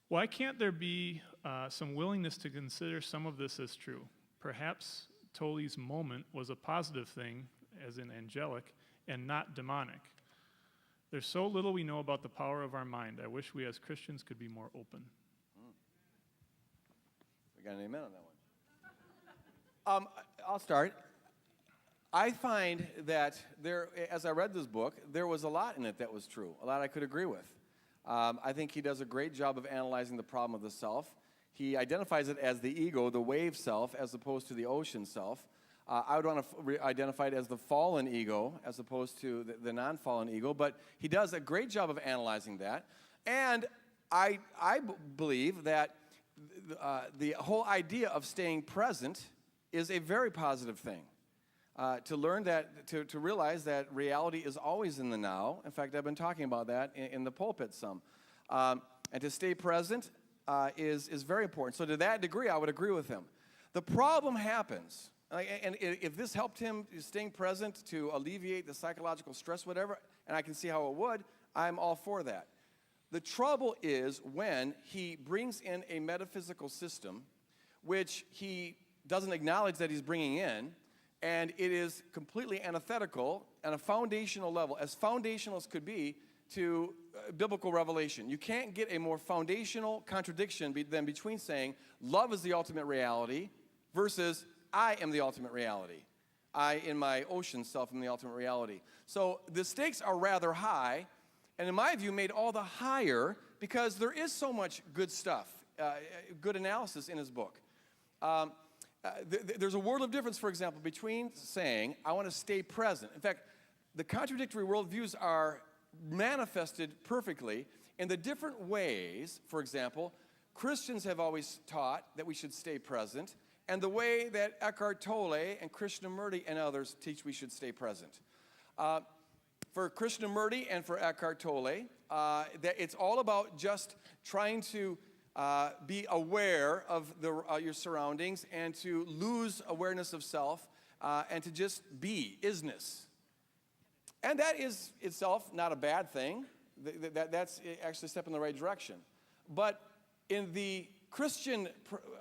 Why can't there be some willingness to consider some of this as true? Perhaps Tolle's moment was a positive thing, as in angelic, and not demonic. There's so little we know about the power of our mind. I wish we as Christians could be more open. We got an amen on that one. I'll start. I find that there, as I read this book, there was a lot in it that was true, a lot I could agree with. I think he does a great job of analyzing the problem of the self. He identifies it as the ego, the wave self, as opposed to the ocean self. I would want to identify it as the fallen ego as opposed to the non-fallen ego, but he does a great job of analyzing that. And I believe that the whole idea of staying present is a very positive thing. To learn that, to realize that reality is always in the now. In fact, I've been talking about that in the pulpit some. And to stay present is very important. So to that degree, I would agree with him. The problem happens, and if this helped him staying present to alleviate the psychological stress, whatever, and I can see how it would, I'm all for that. The trouble is when he brings in a metaphysical system, which he doesn't acknowledge that he's bringing in, and it is completely antithetical on a foundational level, as foundational as could be to biblical revelation. You can't get a more foundational contradiction than between saying love is the ultimate reality versus I am the ultimate reality. I, in my ocean self, am the ultimate reality. So the stakes are rather high, and in my view, made all the higher because there is so much good stuff, good analysis in his book. There's a world of difference, for example, between saying, I want to stay present. In fact, the contradictory worldviews are manifested perfectly in the different ways, for example, Christians have always taught that we should stay present, and the way that Eckhart Tolle and Krishnamurti and others teach we should stay present. For Krishnamurti and for Eckhart Tolle, that it's all about just trying to be aware of your surroundings and to lose awareness of self and to just be, isness. And that is itself not a bad thing. That's actually a step in the right direction. But in the Christian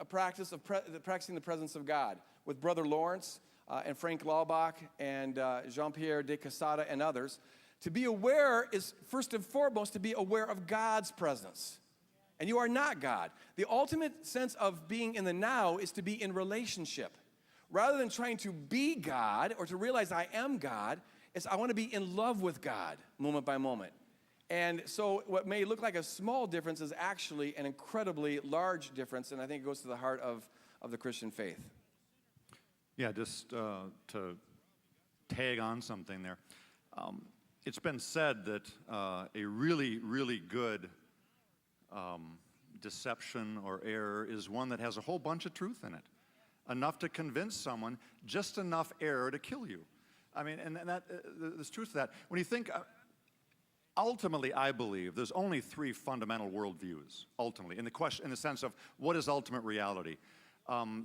practice of practicing the presence of God with Brother Lawrence and Frank Laubach and Jean-Pierre de Quesada and others, to be aware is first and foremost to be aware of God's presence. And you are not God. The ultimate sense of being in the now is to be in relationship. Rather than trying to be God or to realize I am God, it's I want to be in love with God moment by moment. And so what may look like a small difference is actually an incredibly large difference, and I think it goes to the heart of the Christian faith. Yeah, just to tag on something there. It's been said that a really, really good deception or error is one that has a whole bunch of truth in it. Enough to convince someone, just enough error to kill you. I mean, and there's truth to that. When you think, ultimately, I believe there's only three fundamental worldviews, ultimately, in the sense of what is ultimate reality.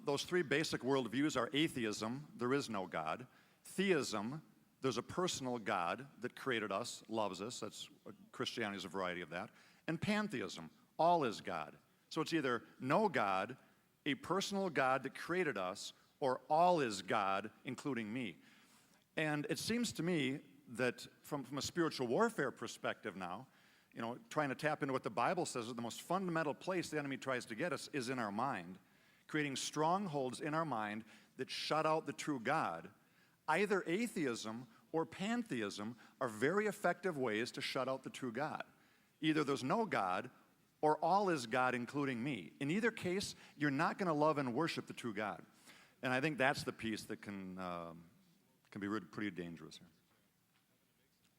Those three basic worldviews are atheism, there is no God; theism, there's a personal God that created us, loves us, that's Christianity is a variety of that; and pantheism, all is God. So it's either no God, a personal God that created us, or all is God, including me. And it seems to me that from a spiritual warfare perspective now, you know, trying to tap into what the Bible says, the most fundamental place the enemy tries to get us is in our mind, creating strongholds in our mind that shut out the true God. Either atheism or pantheism are very effective ways to shut out the true God. Either there's no God or all is God, including me. In either case, you're not going to love and worship the true God. And I think that's the piece that can be pretty dangerous here.